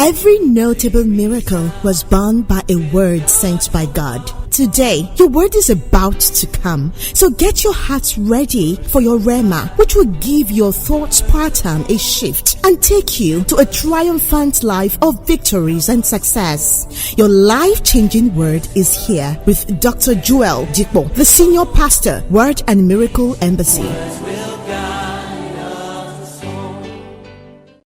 Every notable miracle was born by a word sent by God. Today, your word is about to come. So get your hearts ready for your Rhema, which will give your thoughts pattern a shift and take you to a triumphant life of victories and success. Your life-changing word is here with Dr. Joel Dipo, the senior pastor, Word and Miracle Embassy.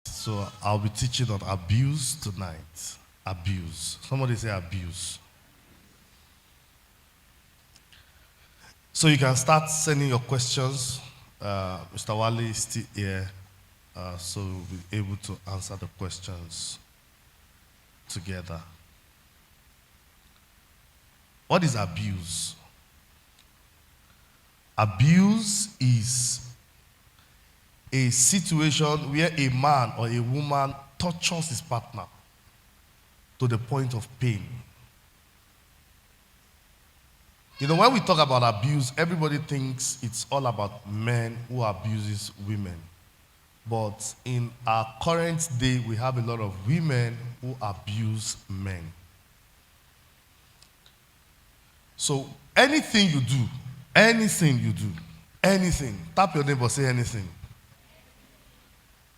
So I'll be teaching on abuse tonight. Abuse. Somebody say abuse. So you can start sending your questions. Mr. Wale is still here, so we'll be able to answer the questions together. What is abuse? Abuse is a situation where a man or a woman tortures his partner to the point of pain. You know, when we talk about abuse, everybody thinks it's all about men who abuses women. But in our current day, we have a lot of women who abuse men. So anything you do, tap your neighbor, say anything.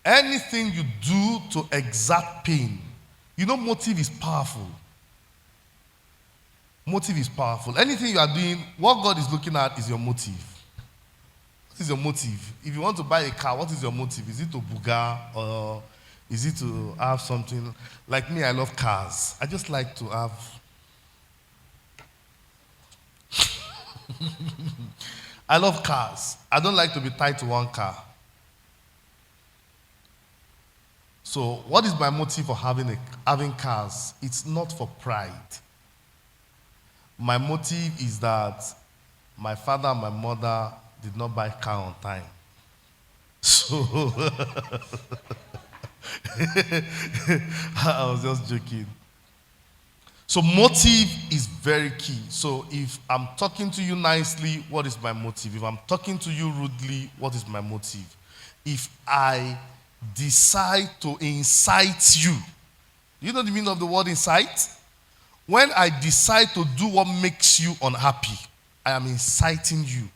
Anything you do to exact pain, you know, motive is powerful. Motive is powerful. Anything you are doing, what God is looking at is your motive. What is your motive? If you want to buy a car, what is your motive? Is it to buga or is it to have something? Like me, I love cars. I just like to have... I love cars. I don't like to be tied to one car. So what is my motive for having cars? It's not for pride. My motive is that my father and my mother did not buy car on time. So I was just joking. So motive is very key. So if I'm talking to you nicely, what is my motive? If I'm talking to you rudely, what is my motive? If I decide to incite you. You know the meaning of the word incite? When I decide to do what makes you unhappy, I am inciting you.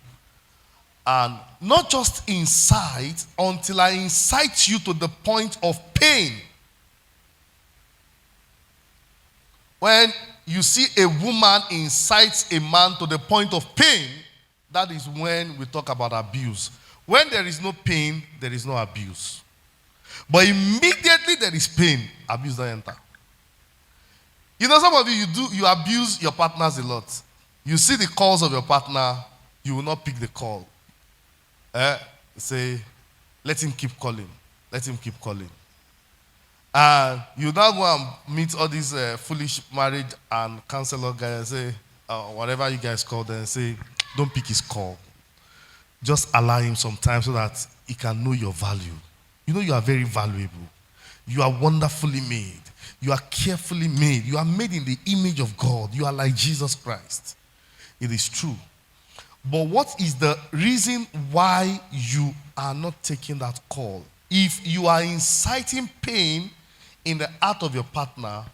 And not just incite until I incite you to the point of pain. When you see a woman incites a man to the point of pain, that is when we talk about abuse. When there is no pain, there is no abuse. But immediately there is pain, abuse doesn't enter. You know, some of you abuse your partners a lot. You see the calls of your partner, you will not pick the call. Say, let him keep calling. Let him keep calling. And you now go and meet all these foolish marriage and counselor guys and say, whatever you guys call them, say, don't pick his call. Just allow him some time so that he can know your value. You know you are very valuable. You are wonderfully made. You are carefully made. You are made in the image of God. You are like Jesus Christ. It is true. But what is the reason why you are not taking that call? If you are inciting pain in the heart of your partner,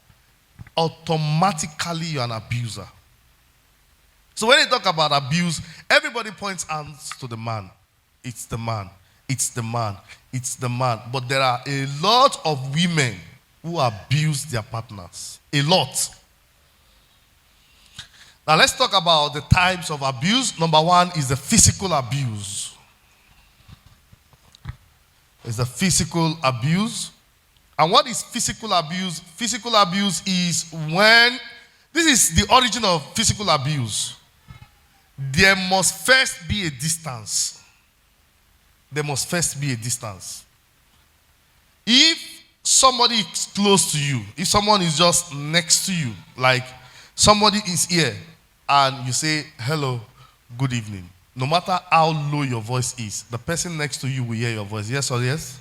automatically you are an abuser. So when they talk about abuse, everybody points hands to the man. It's the man. It's the man. It's the man. But there are a lot of women who abuse their partners. A lot. Now let's talk about the types of abuse. Number one is the physical abuse. It's the physical abuse. And what is physical abuse? Physical abuse is when, this is the origin of physical abuse. There must first be a distance. There must first be a distance. If somebody is close to you, if someone is just next to you, like somebody is here and you say, hello, good evening. No matter how low your voice is, the person next to you will hear your voice. Yes or yes?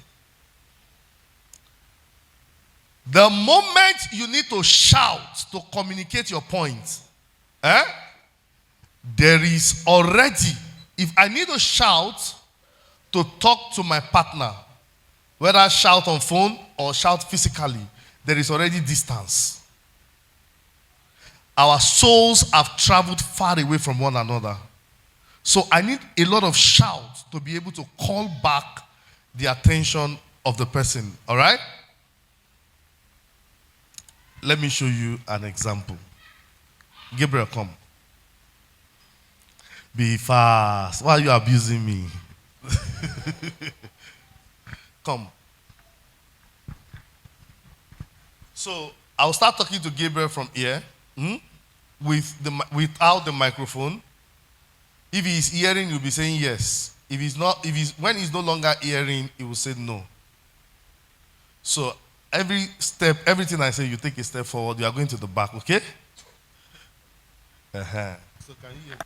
The moment you need to shout to communicate your point, there is already, if I need to shout to talk to my partner, whether shout on phone or shout physically, there is already distance. Our souls have traveled far away from one another. So I need a lot of shout to be able to call back the attention of the person. All right? Let me show you an example. Gabriel, come. Be fast. Why are you abusing me? Come. So I'll start talking to Gabriel from here without the microphone. If he's hearing, you'll be saying yes. If he's not, when he's no longer hearing, he will say no. So everything I say, you take a step forward. You are going to the back, okay? Uh-huh. So can you hear?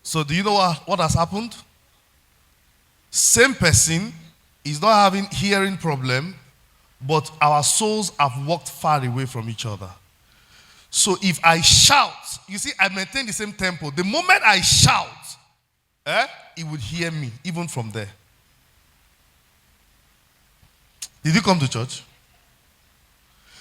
So do you know what has happened? Same person is not having hearing problem, but our souls have walked far away from each other. So if I shout, you see, I maintain the same tempo. The moment I shout, he would hear me, even from there. Did you come to church?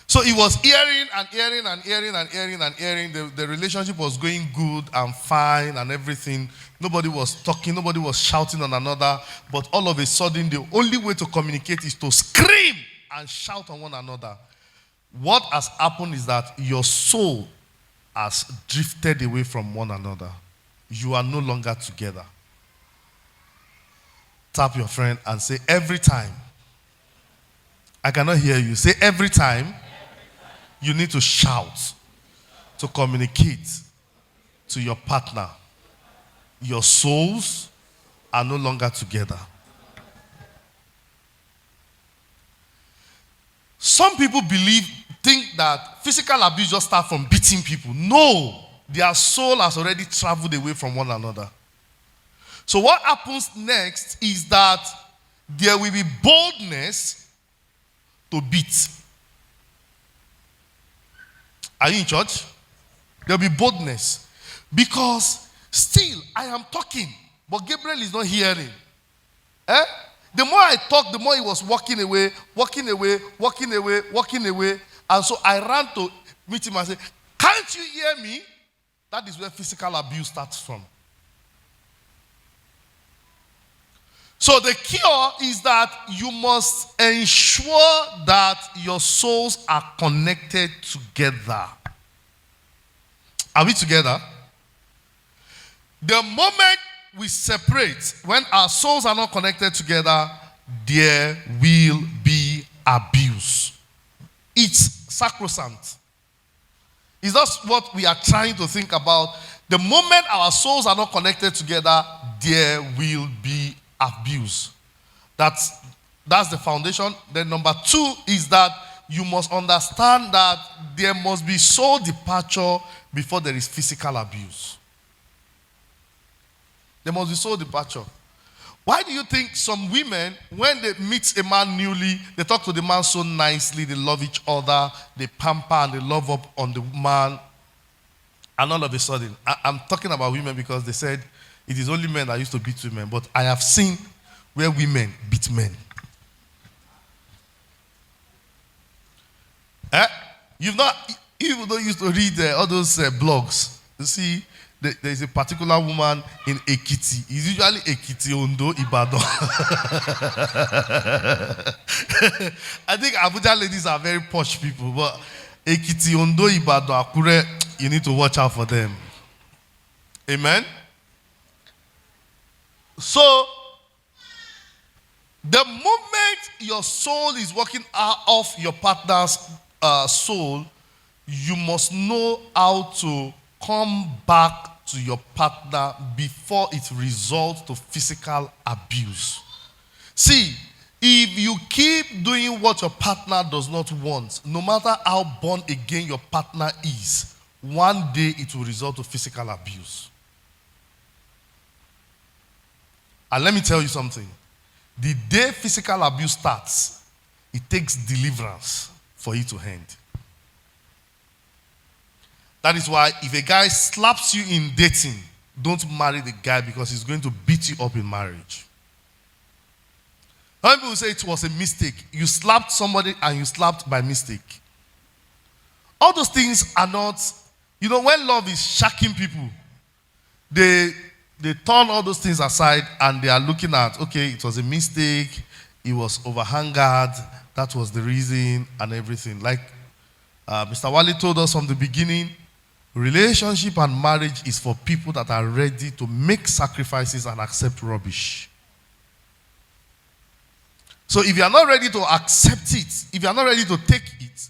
So he was hearing and hearing and hearing and hearing and hearing. The relationship was going good and fine and everything. Nobody was talking. Nobody was shouting on another. But all of a sudden, the only way to communicate is to scream and shout on one another. What has happened is that your soul has drifted away from one another. You are no longer together. Tap your friend and say, every time. I cannot hear you. Say, every time. You need to shout to communicate to your partner. Your souls are no longer together. Some people think that physical abuse just starts from beating people. No, their soul has already traveled away from one another. So what happens next is that there will be boldness to beat. Are you in church? There will be boldness. Because still, I am talking, but Gabriel is not hearing. The more I talked, the more he was walking away. And so I ran to meet him and said, can't you hear me? That is where physical abuse starts from. So the cure is that you must ensure that your souls are connected together. Are we together? The moment we separate, when our souls are not connected together, there will be abuse. It's sacrosanct. It's just what we are trying to think about. The moment our souls are not connected together, there will be abuse. That's the foundation. Then number 2 is that you must understand that there must be soul departure before there is physical abuse. There must be soul departure. Why do you think some women, when they meet a man newly, they talk to the man so nicely, they love each other, they pamper and they love up on the man, and all of a sudden, I'm talking about women because they said it is only men that used to beat women, but I have seen where women beat men. You don't used to read all those blogs. You see, there is a particular woman in Ekiti. It's usually Ekiti, Ondo, Ibadan. I think Abuja ladies are very posh people, but Ekiti, Ondo, Ibadan, Akure, you need to watch out for them. Amen? So, The moment your soul is working out off your partner's soul, you must know how to come back to your partner before it results to physical abuse. See, if you keep doing what your partner does not want, no matter how born again your partner is, one day it will result to physical abuse. And let me tell you something. The day physical abuse starts, it takes deliverance for it to end. That is why if a guy slaps you in dating, don't marry the guy because he's going to beat you up in marriage. Some people say it was a mistake. You slapped somebody and you slapped by mistake. All those things are not, when love is shacking people, they turn all those things aside and they are looking at, okay, it was a mistake, it was over-hungered, that was the reason and everything. Like Mr. Wally told us from the beginning, relationship and marriage is for people that are ready to make sacrifices and accept rubbish. So if you are not ready to accept it, if you are not ready to take it,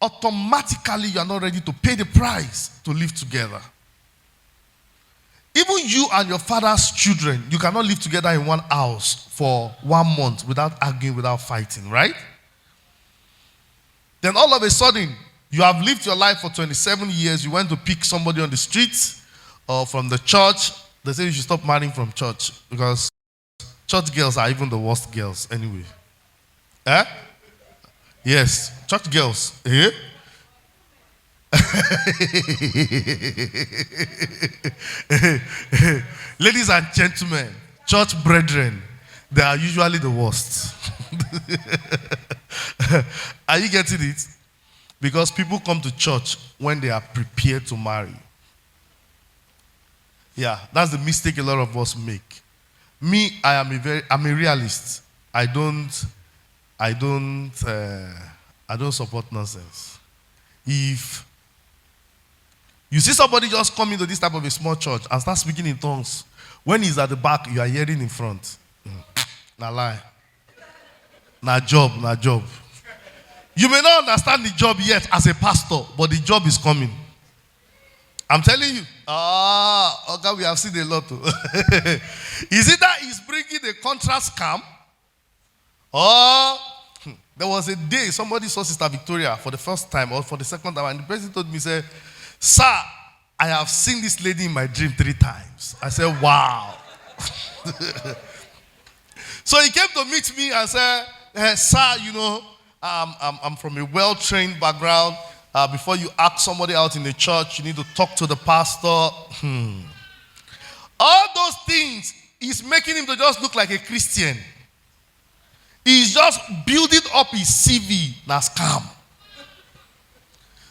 automatically you are not ready to pay the price to live together. Even you and your father's children, you cannot live together in one house for 1 month without arguing, without fighting, right? Then all of a sudden, you have lived your life for 27 years, you went to pick somebody on the street or from the church. They say you should stop marrying from church because church girls are even the worst girls anyway. Eh? Yes, church girls. Eh? Ladies and gentlemen, church brethren, they are usually the worst. Are you getting it? Because people come to church when they are prepared to marry. Yeah, that's the mistake a lot of us make. Me, I'm a realist. I don't support nonsense. If you see somebody just come into this type of a small church and start speaking in tongues, when he's at the back, you are hearing in front. Na lie. Na job. You may not understand the job yet as a pastor, but the job is coming. I'm telling you. Okay, we have seen a lot. Is it that he's bringing a contrast scam? Or there was a day somebody saw Sister Victoria for the first time or for the second time, and the person told me, said, "Sir, I have seen this lady in my dream 3 times." I said, "Wow." So he came to meet me and said, "Sir, I'm from a well-trained background. Before you ask somebody out in the church, you need to talk to the pastor." All those things is making him to just look like a Christian. He's just building up his CV. Now scam.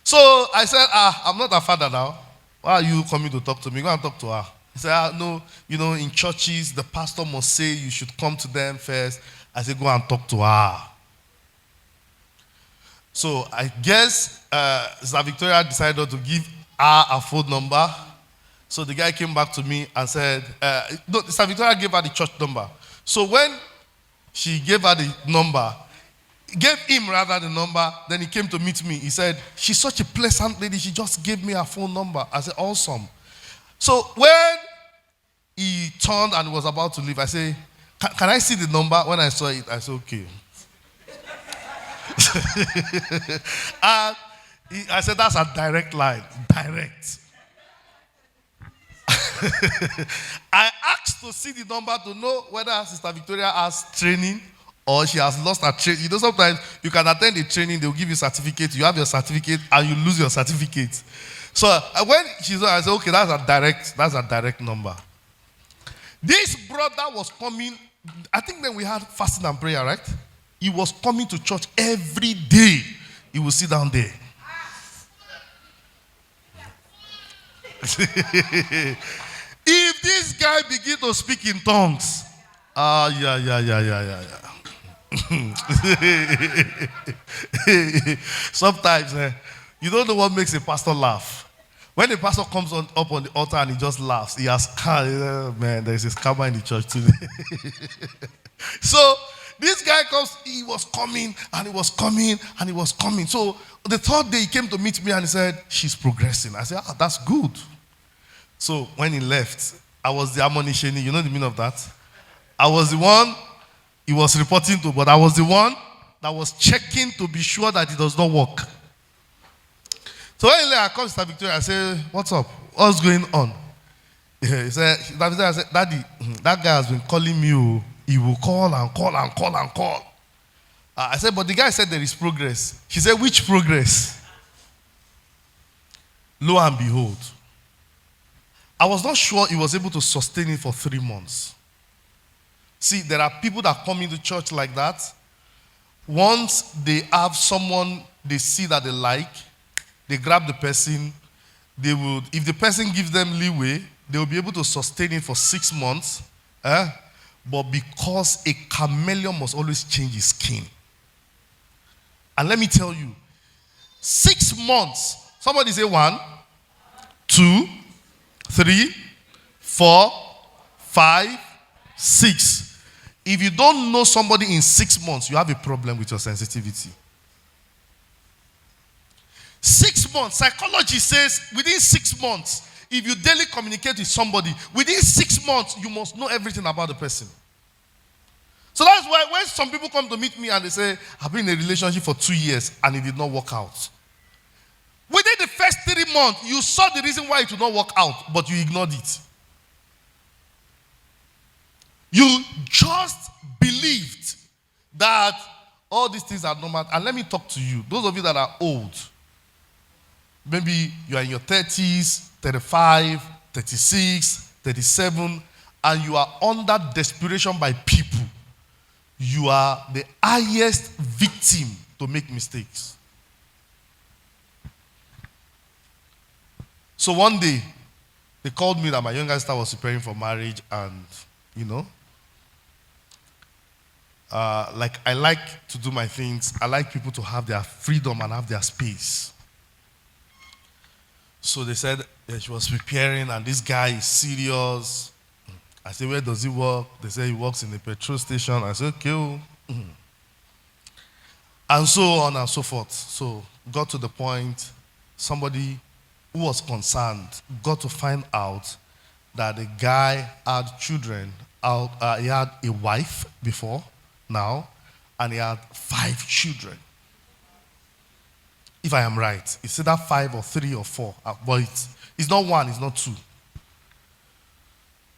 So I said, I'm not a father now. Why are you coming to talk to me? Go and talk to her. He said, no, in churches, the pastor must say you should come to them first. I said, go and talk to her. So I guess Sister Victoria decided to give her a phone number. So the guy came back to me and said, no, Sister Victoria gave her the church number. So when she gave her the number, gave him rather the number, then he came to meet me. He said, "She's such a pleasant lady. She just gave me her phone number." I said, "Awesome." So when he turned and was about to leave, I said, can I see the number? When I saw it, I said, okay. And I said, that's a direct line. Direct. I asked to see the number to know whether Sister Victoria has training or she has lost her training. Sometimes you can attend a training, they'll give you a certificate, you have your certificate, and you lose your certificate. So when she said, I said, okay, that's a direct number. This brother was coming, I think then we had fasting and prayer, right? He was coming to church every day. He would sit down there. If this guy begin to speak in tongues, sometimes you don't know what makes a pastor laugh. When the pastor comes up on the altar and he just laughs, he has man, there's a scammer in the church today. So This guy comes, he was coming, and he was coming, and he was coming. So the third day he came to meet me and he said, she's progressing. I said, that's good. So when he left, I was the harmony sheni. You know the meaning of that? I was the one he was reporting to, but I was the one that was checking to be sure that it does not work. So when I come to Sister Victoria, I say, what's up? What's going on? He said, I said, Daddy, that guy has been calling me. Oh. He will call and call and call and call. I said, but the guy said there is progress. She said, which progress? Lo and behold, I was not sure he was able to sustain it for 3 months. See, there are people that come into church like that. Once they have someone they see that they like, they grab the person. They would, if the person gives them leeway, they will be able to sustain it for 6 months. But because a chameleon must always change his skin. And let me tell you, 6 months, somebody say 1, 2, 3, 4, 5, 6. If you don't know somebody in 6 months, you have a problem with your sensitivity. 6 months, psychology says within 6 months, if you daily communicate with somebody, within 6 months, you must know everything about the person. So that's why when some people come to meet me and they say, I've been in a relationship for 2 years and it did not work out. Within the first 3 months, you saw the reason why it did not work out, but you ignored it. You just believed that all these things are normal. And let me talk to you. Those of you that are old, maybe you are in your 30s, 35, 36, 37, and you are under desperation by people. You are the highest victim to make mistakes. So one day, they called me that my younger sister was preparing for marriage, and, like I like to do my things. I like people to have their freedom and have their space. So they said she was preparing, and this guy is serious. I said, where does he work? They said he works in a petrol station. I said, okay. And so on and so forth. So got to the point, somebody who was concerned got to find out that the guy had children. He had a wife before now, and he had 5 children. If I am right, it's either 5 or 3 or 4, but it's not 1, it's not 2.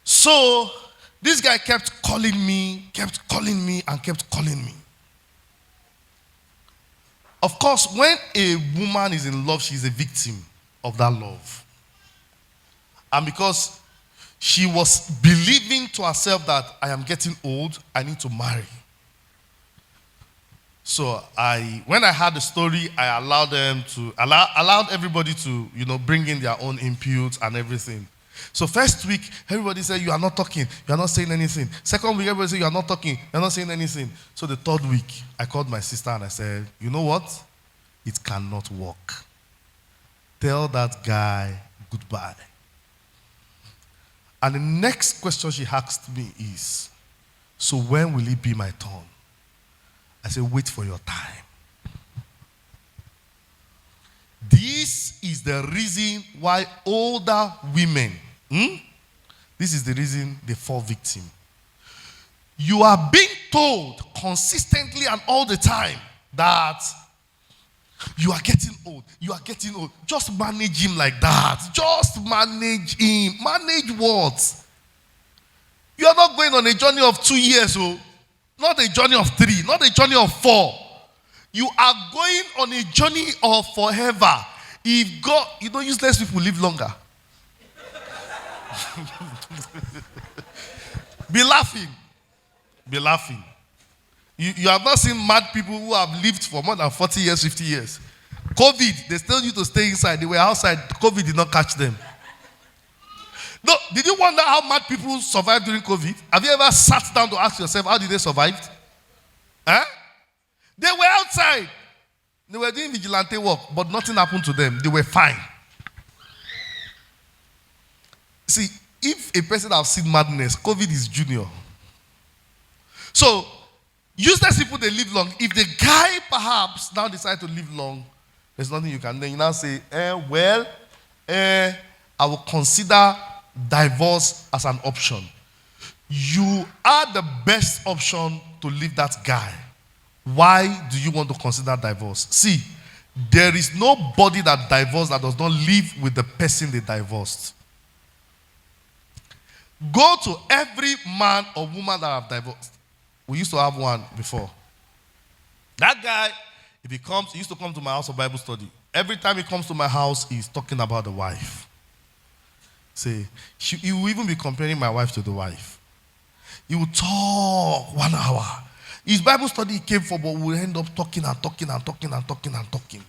So this guy kept calling me, and kept calling me. Of course, when a woman is in love, she's a victim of that love. And because she was believing to herself that I am getting old, I need to marry. So when I heard the story, I allowed everybody to, bring in their own inputs and everything. So first week, everybody said, you are not talking, you are not saying anything. Second week, everybody said, you are not talking, you are not saying anything. So the third week, I called my sister and I said, you know what? It cannot work. Tell that guy goodbye. And the next question she asked me is, so when will it be my turn? I said, wait for your time. This is the reason why older women, this is the reason they fall victim. You are being told consistently and all the time that you are getting old. You are getting old. Just manage him like that. Just manage him. Manage what? You are not going on a journey of 2 years, not a journey of 3, not a journey of 4. You are going on a journey of forever. If God, useless people live longer. Be laughing. Be laughing. You have not seen mad people who have lived for more than 40 years, 50 years. COVID, they still need to stay inside. They were outside. COVID did not catch them. No, did you wonder how mad people survived during COVID? Have you ever sat down to ask yourself, how did they survive? They were outside. They were doing vigilante work, but nothing happened to them. They were fine. See, if a person has seen madness, COVID is junior. So, Useless people, they live long. If the guy perhaps now decide to live long, there's nothing you can. Then you now say, I will consider divorce as an option. You are the best option to leave that guy. Why do you want to consider divorce? See, there is nobody that divorced that does not live with the person they divorced. Go to every man or woman that have divorced. We used to have one before. That guy, if he used to come to my house for Bible study. Every time he comes to my house, he's talking about the wife. Say, he will even be comparing my wife to the wife. He will talk 1 hour. His Bible study he came for, but we'll end up talking and talking and talking and talking and talking.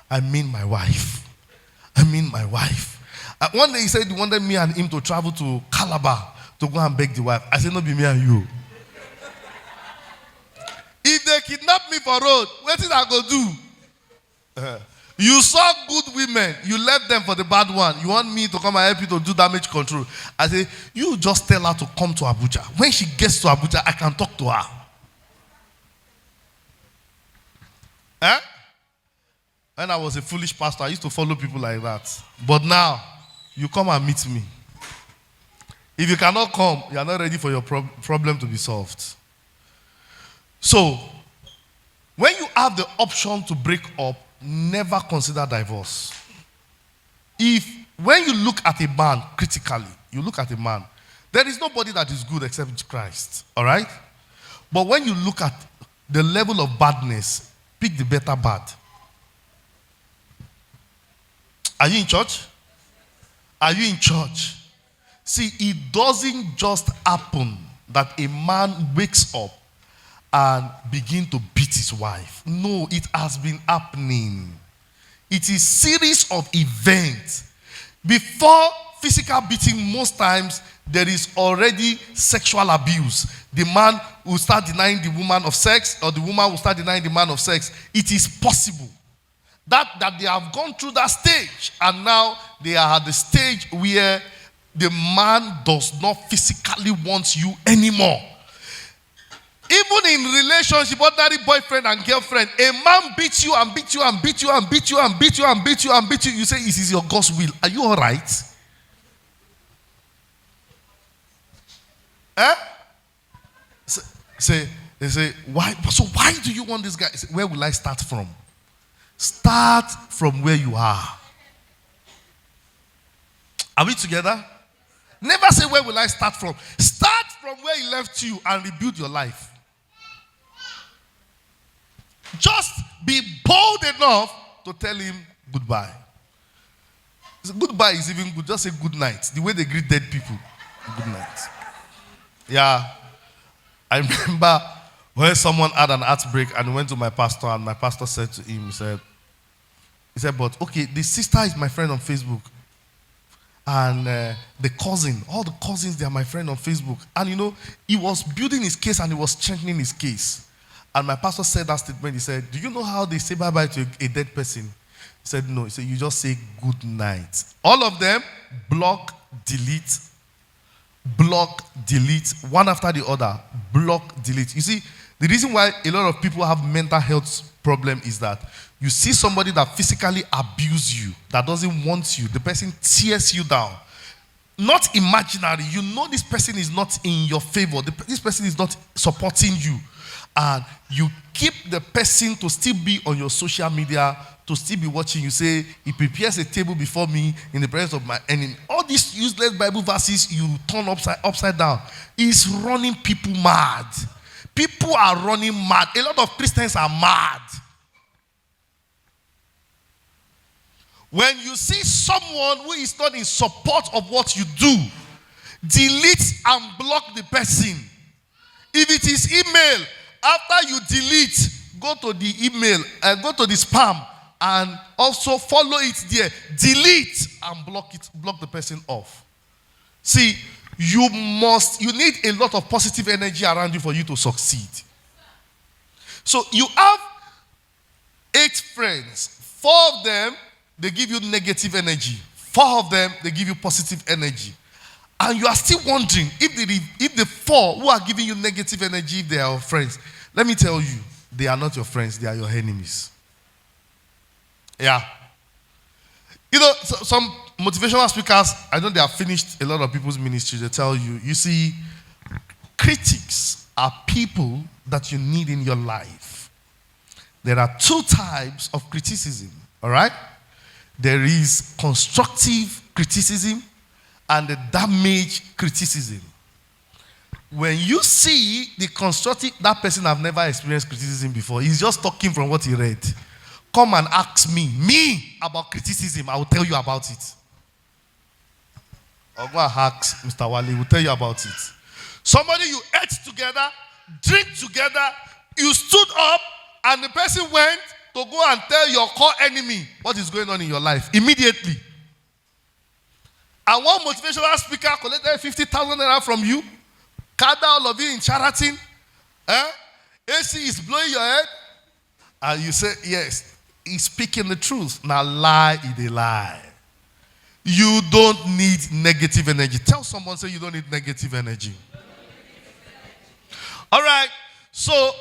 I mean my wife. I mean my wife. One day he said he wanted me and him to travel to Calabar to go and beg the wife. I said, no, be me and you. If they kidnap me for road, what is I going to do? You saw good women, you left them for the bad one. You want me to come and help you to do damage control? I say, you just tell her to come to Abuja. When she gets to Abuja, I can talk to her. When I was a foolish pastor, I used to follow people like that. But now, you come and meet me. If you cannot come, you are not ready for your problem to be solved. So, when you have the option to break up, never consider divorce. When you look at a man critically, you look at a man, there is nobody that is good except Christ. All right? But when you look at the level of badness, pick the better bad. Are you in church? Are you in church? See, it doesn't just happen that a man wakes up and begin to beat his wife. No, it has been happening. It is series of events. Before physical beating, most times there is already sexual abuse. The man will start denying the woman of sex, or the woman will start denying the man of sex. It is possible that they have gone through that stage, and now they are at the stage where the man does not physically want you anymore. Even in relationship, ordinary boyfriend and girlfriend, a man beats you and beats you and beats you and beats you and beats you and beats you and beats you. You say, "This is your God's will." Are you all right? They say, why? So why do you want this guy? Say, where will I start from? Start from where you are. Are we together? Never say, where will I start from? Start from where he left you and rebuild your life. Just be bold enough to tell him goodbye. Goodbye is even good. Just say good night. The way they greet dead people. Good night. Yeah. I remember when someone had an outbreak and went to my pastor, and my pastor said to him, he said, but okay, the sister is my friend on Facebook. And the cousin, all the cousins, they are my friend on Facebook. And you know, he was building his case and he was strengthening his case. And my pastor said that statement. He said, do you know how they say bye-bye to a dead person? He said, no. He said, you just say good night. All of them, block, delete, one after the other, block, delete. You see, the reason why a lot of people have mental health problem is that you see somebody that physically abuses you, that doesn't want you, the person tears you down. Not imaginary. You know this person is not in your favor. This person is not supporting you. And you keep the person to still be on your social media, to still be watching. You say, he prepares a table before me in the presence of my enemy. All these useless Bible verses you turn upside down. It's running people mad. People are running mad. A lot of Christians are mad. When you see someone who is not in support of what you do, delete and block the person. If it is email, after you delete, go to the email, go to the spam, and also follow it there. Delete and block the person off. See, you need a lot of positive energy around you for you to succeed. So you have 8 friends. 4 of them, they give you negative energy. 4 of them, they give you positive energy. And you are still wondering if the four who are giving you negative energy, if they are your friends. Let me tell you, they are not your friends, they are your enemies. Yeah. You know, some motivational speakers, I know they have finished a lot of people's ministry. They tell you, you see, critics are people that you need in your life. There are two types of criticism, all right? There is constructive criticism and the damage criticism. When you see the constructive, that person have never experienced criticism before. He's just talking from what he read. Come and ask me about criticism. I will tell you about it. Or go and ask Mr. Wale, will tell you about it. Somebody you ate together, drink together, you stood up, and the person went to go and tell your core enemy what is going on in your life immediately. And one motivational speaker collected 50,000 naira from you, gathered all of you in charity. AC is blowing your head, and you say, yes, he's speaking the truth. Now lie is a lie. You don't need negative energy. Tell someone, say you don't need negative energy. All right, so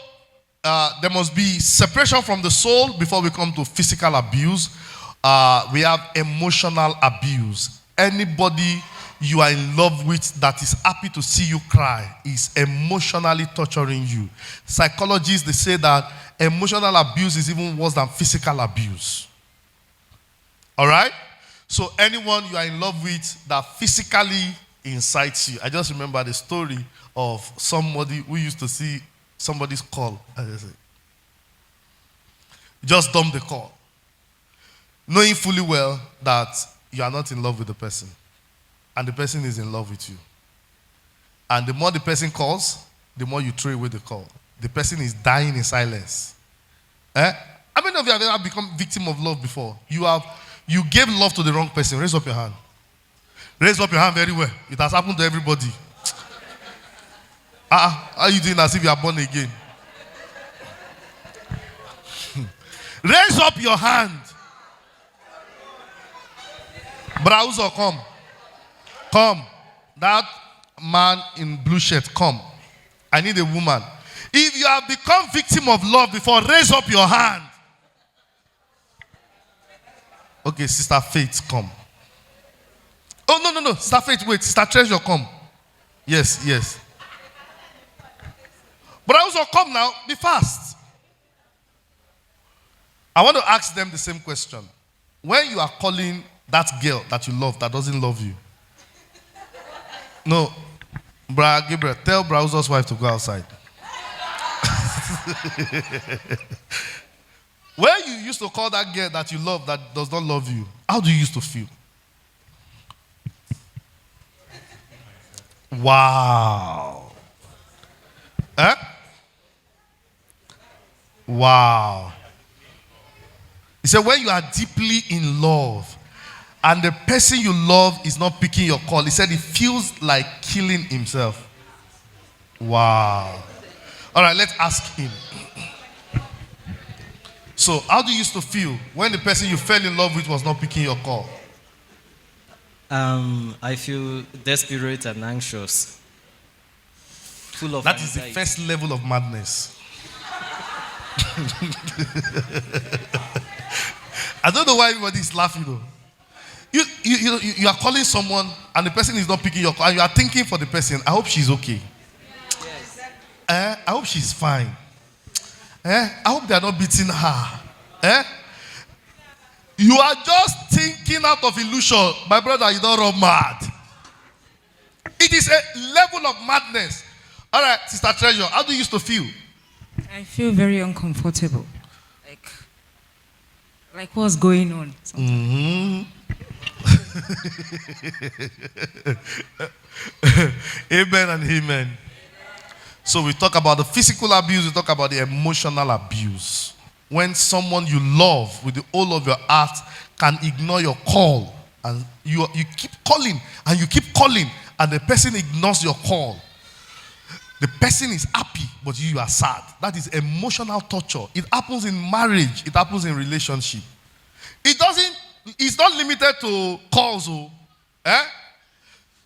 there must be separation from the soul before we come to physical abuse. We have emotional abuse. Anybody you are in love with that is happy to see you cry is emotionally torturing you. Psychologists, they say that emotional abuse is even worse than physical abuse. All right? So anyone you are in love with that physically incites you. I just remember the story of somebody who used to see somebody's call. Just dump the call, knowing fully well that you are not in love with the person. And the person is in love with you. And the more the person calls, the more you throw away the call. The person is dying in silence. How many of you have ever become victim of love before? You gave love to the wrong person. Raise up your hand. Raise up your hand very well. It has happened to everybody. How are you doing as if you are born again? Raise up your hand. Browser, come. Come. That man in blue shirt, come. I need a woman. If you have become victim of love before, raise up your hand. Okay, Sister Faith, come. Oh, no. Sister Faith, wait. Sister Treasure, come. Yes. But also come now, be fast. I want to ask them the same question. When you are calling that girl that you love that doesn't love you. No. Bra Gabriel, tell Browser's wife to go outside. When you used to call that girl that you love that does not love you, how do you used to feel? Wow. Wow. He said when you are deeply in love and the person you love is not picking your call, he said it feels like killing himself. Wow. All right, let's ask him. So, how do you used to feel when the person you fell in love with was not picking your call? I feel desperate and anxious. Full of That anxiety. is the first level of madness. I don't know why everybody is laughing though. You are calling someone and the person is not picking your call and you are thinking for the person, I hope she's okay. Yes. I hope she's fine. I hope they are not beating her. You are just thinking out of illusion. My brother, you don't run mad. It is a level of madness. All right, Sister Treasure, how do you used to feel? I feel very uncomfortable. Like what's going on? Amen and amen. So we talk about the physical abuse, we talk about the emotional abuse. When someone you love with the whole of your heart can ignore your call and you keep calling and you keep calling and the person ignores your call. The person is happy, but you are sad. That is emotional torture. It happens in marriage. It happens in relationship. It's not limited to calls.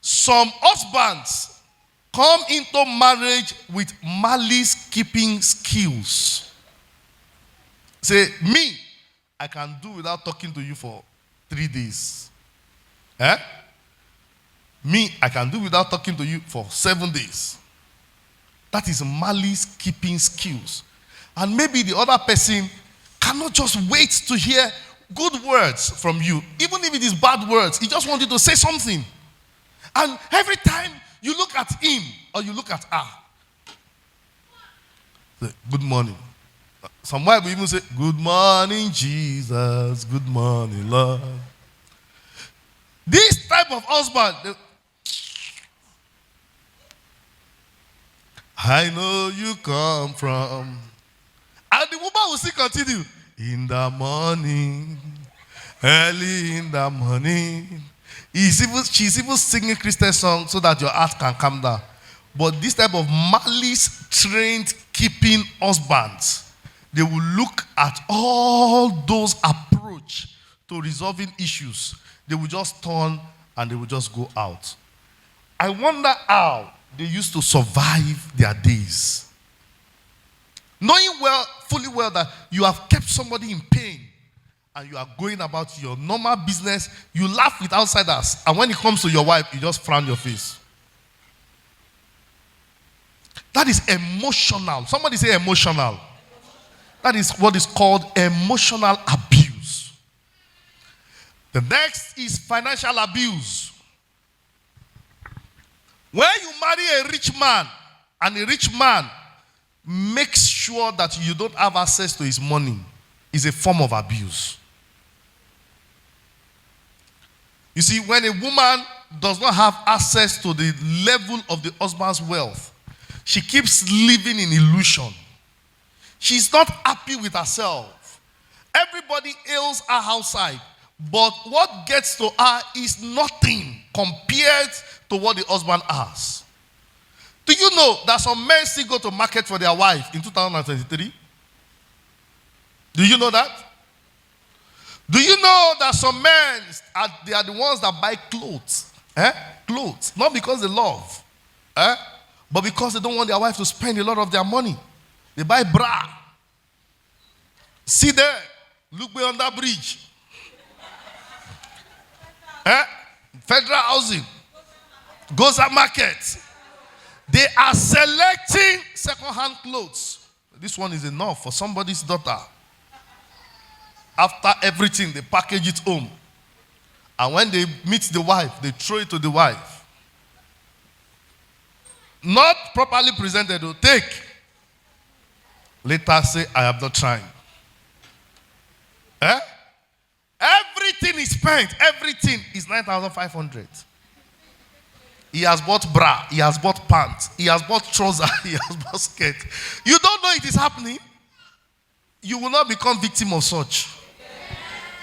Some husbands come into marriage with malice keeping skills. Say, me, I can do without talking to you for 3 days. Eh? Me, I can do without talking to you for 7 days. That is malice keeping skills. And maybe the other person cannot just wait to hear good words from you. Even if it is bad words, he just wants you to say something. And every time you look at him or you look at her, say, good morning. Some Bible even say, good morning, Jesus. Good morning, Lord. This type of husband, I know you come from. And the woman will still continue. In the morning, early in the morning. She's even singing Christian songs so that your heart can calm down. But this type of malice-trained keeping husbands, they will look at all those approach to resolving issues. They will just turn and they will just go out. I wonder how they used to survive their days. Knowing fully well that you have kept somebody in pain and you are going about your normal business, you laugh with outsiders, and when it comes to your wife, you just frown your face. That is emotional. Somebody say emotional. That is what is called emotional abuse. The next is financial abuse. When you marry a rich man, and a rich man makes sure that you don't have access to his money, is a form of abuse. You see, when a woman does not have access to the level of the husband's wealth, she keeps living in illusion. She's not happy with herself. Everybody hails her outside, but what gets to her is nothing compared to what the husband has. Do you know that some men still go to market for their wife in 2023? Do you know that? Do you know that some men, they are the ones that buy clothes? Clothes. Not because they love. But because they don't want their wife to spend a lot of their money. They buy bra. See there. Look beyond that bridge. Federal housing. Goza market. They are selecting second-hand clothes. This one is enough for somebody's daughter. After everything, they package it home. And when they meet the wife, they throw it to the wife. Not properly presented, they'll take. Later say, I have not tried. Everything is spent. Everything is 9,500. He has bought bra. He has bought pants. He has bought trousers. He has bought skirt. You don't know it is happening. You will not become victim of such.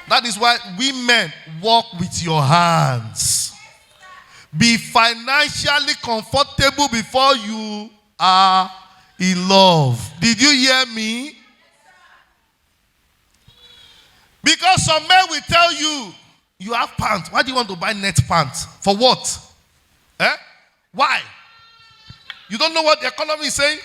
That is why women walk with your hands. Be financially comfortable before you are in love. Did you hear me? Because some men will tell you, you have pants. Why do you want to buy net pants? For what? Why? You don't know what the economy is saying?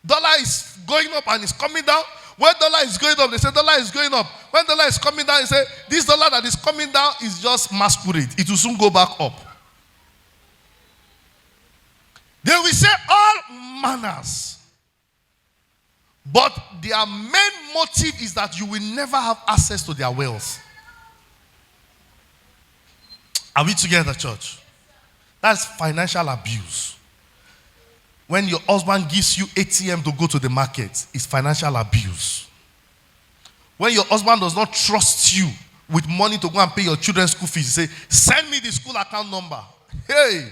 Dollar is going up and it's coming down. When dollar is going up, they say dollar is going up. When dollar is coming down, they say this dollar that is coming down is just masquerade. It will soon go back up. They will say all manners. But their main motive is that you will never have access to their wealth. Are we together, church? That's financial abuse. When your husband gives you ATM to go to the market, it's financial abuse. When your husband does not trust you with money to go and pay your children's school fees, you say, send me the school account number. Hey!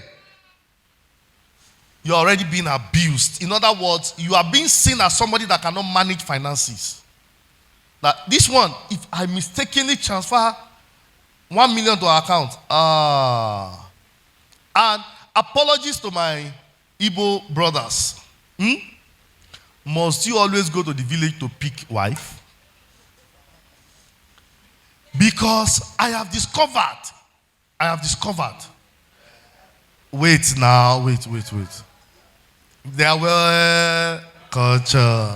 You're already being abused. In other words, you are being seen as somebody that cannot manage finances. That this one, if I mistakenly transfer 1 million to our account, and apologies to my Igbo brothers. Must you always go to the village to pick wife? Because I have discovered Wait now, wait. They are well culture.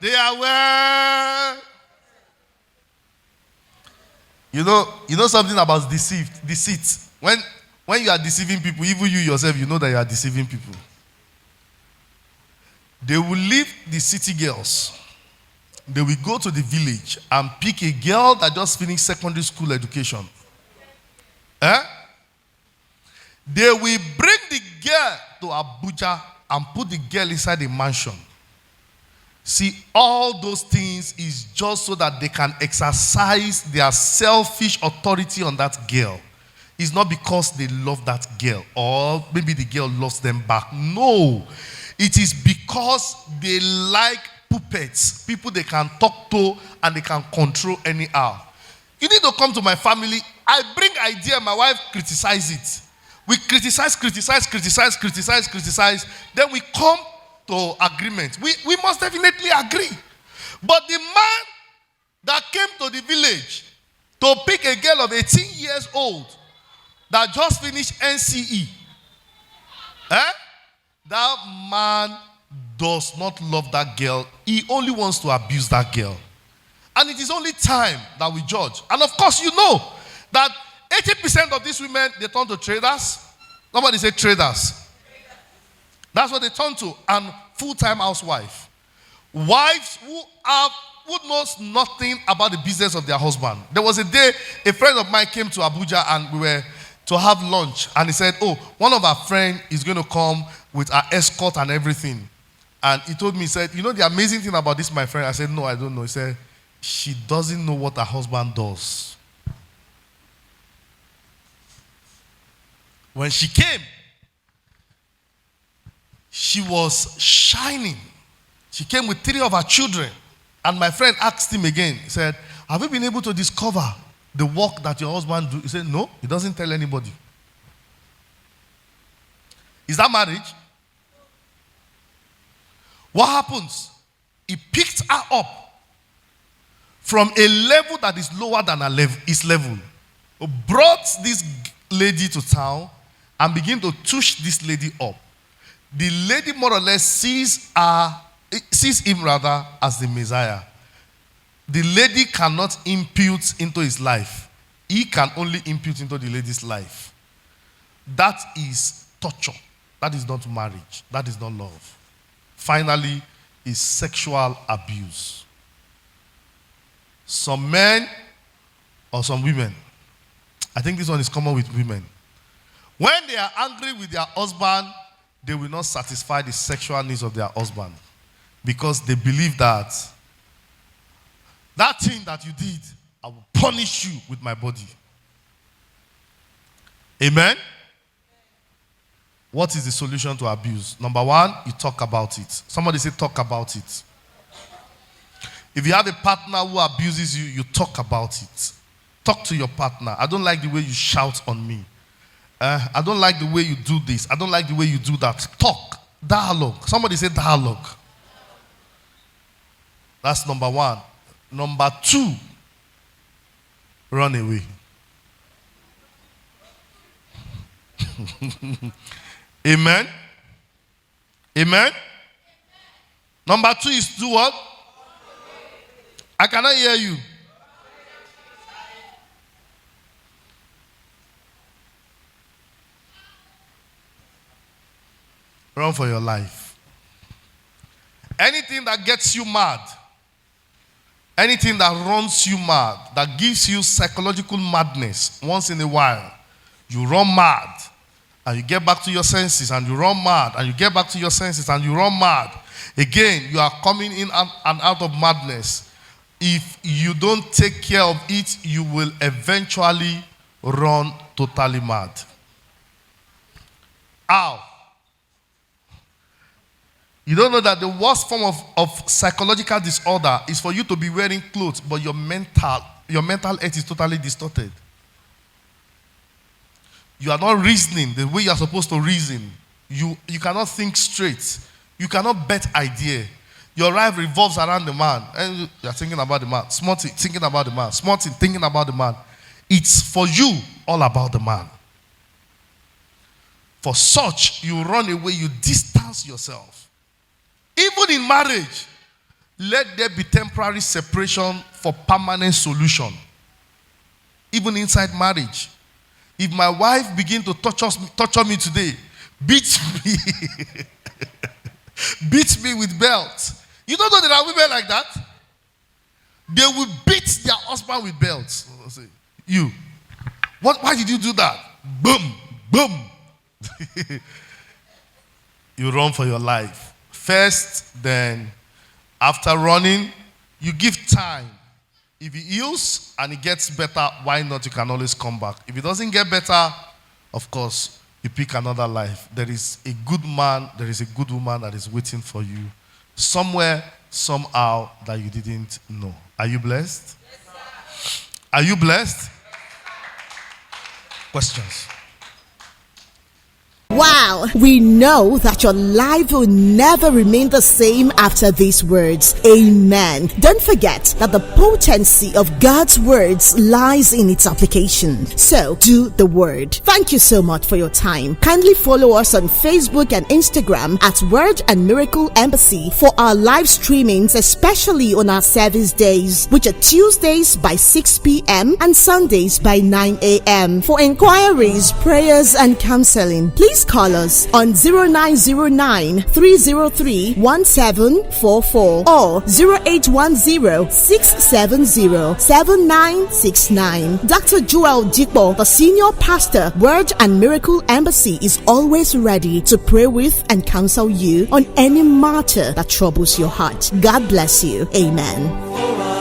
They are well. You know something about deceit. When you are deceiving people, even you yourself, you know that you are deceiving people. They will leave the city girls. They will go to the village and pick a girl that just finished secondary school education. They will bring the girl to Abuja and put the girl inside a mansion. See, all those things is just so that they can exercise their selfish authority on that girl. It's not because they love that girl or maybe the girl loves them back. No. It is because they like puppets, people they can talk to and they can control anyhow. You need to come to my family. I bring idea, my wife criticize it. We criticize. Then we come to agreement. We must definitely agree. But the man that came to the village to pick a girl of 18 years old that just finished NCE, that man does not love that girl. He only wants to abuse that girl. And it is only time that we judge. And of course, you know that 80% of these women, they turn to traders. Somebody say traders. That's what they turn to. And full-time housewife. Wives who knows nothing about the business of their husband. There was a day, a friend of mine came to Abuja and we were to have lunch. And he said, oh, one of our friends is going to come with our escort and everything. And he told me, he said, you know the amazing thing about this, my friend? I said, no, I don't know. He said, she doesn't know what her husband does. When she came, she was shining. She came with 3 of her children. And my friend asked him again, he said, have you been able to discover the work that your husband do? He said, no, he doesn't tell anybody. Is that marriage? What happens? He picked her up from a level that is lower than his level. Brought this lady to town and began to tush this lady up. The lady more or less sees him rather as the Messiah. The lady cannot impute into his life. He can only impute into the lady's life. That is torture. That is not marriage. That is not love. Finally, is sexual abuse. Some men or some women, I think this one is common with women. When they are angry with their husband, they will not satisfy the sexual needs of their husband because they believe that thing that you did, I will punish you with my body. Amen? What is the solution to abuse? Number 1, you talk about it. Somebody say talk about it. If you have a partner who abuses you, you talk about it. Talk to your partner. I don't like the way you shout on me. I don't like the way you do this. I don't like the way you do that. Talk. Dialogue. Somebody say dialogue. That's number 1. Number 2, run away. Amen. Amen. Number 2 is do what? I cannot hear you. Run for your life. Anything that gets you mad, anything that runs you mad, that gives you psychological madness once in a while, you run mad and you get back to your senses and you run mad and you get back to your senses and you run mad. Again, you are coming in and out of madness. If you don't take care of it, you will eventually run totally mad. Ow. You don't know that the worst form of psychological disorder is for you to be wearing clothes, but your mental health is totally distorted. You are not reasoning the way you are supposed to reason. You cannot think straight. You cannot bet idea. Your life revolves around the man. And you are thinking about the man. Small thing, thinking about the man. Small thing, thinking about the man. It's for you all about the man. For such, you run away, you distance yourself. Even in marriage, let there be temporary separation for permanent solution. Even inside marriage. If my wife begin to torture me today, beat me, beat me with belts. You don't know there are women like that? They will beat their husband with belts. Say, you, why did you do that? Boom, boom. You run for your life. First, then, after running, you give time. If he heals and it gets better, why not? You can always come back. If it doesn't get better, of course, you pick another life. There is a good man, there is a good woman that is waiting for you somewhere, somehow that you didn't know. Are you blessed? Yes, sir. Are you blessed? Questions? Wow, we know that your life will never remain the same after these words. Amen. Don't forget that the potency of God's words lies in its application. So, do the word. Thank you so much for your time. Kindly follow us on Facebook and Instagram at Word and Miracle Embassy for our live streamings, especially on our service days, which are Tuesdays by 6 p.m. and Sundays by 9 a.m. For inquiries, prayers, and counseling, please call us on 0909 303 1744 or 0810 670 7969. Dr. Joel Dipo, the senior pastor, Word and Miracle Embassy, is always ready to pray with and counsel you on any matter that troubles your heart. God bless you. Amen.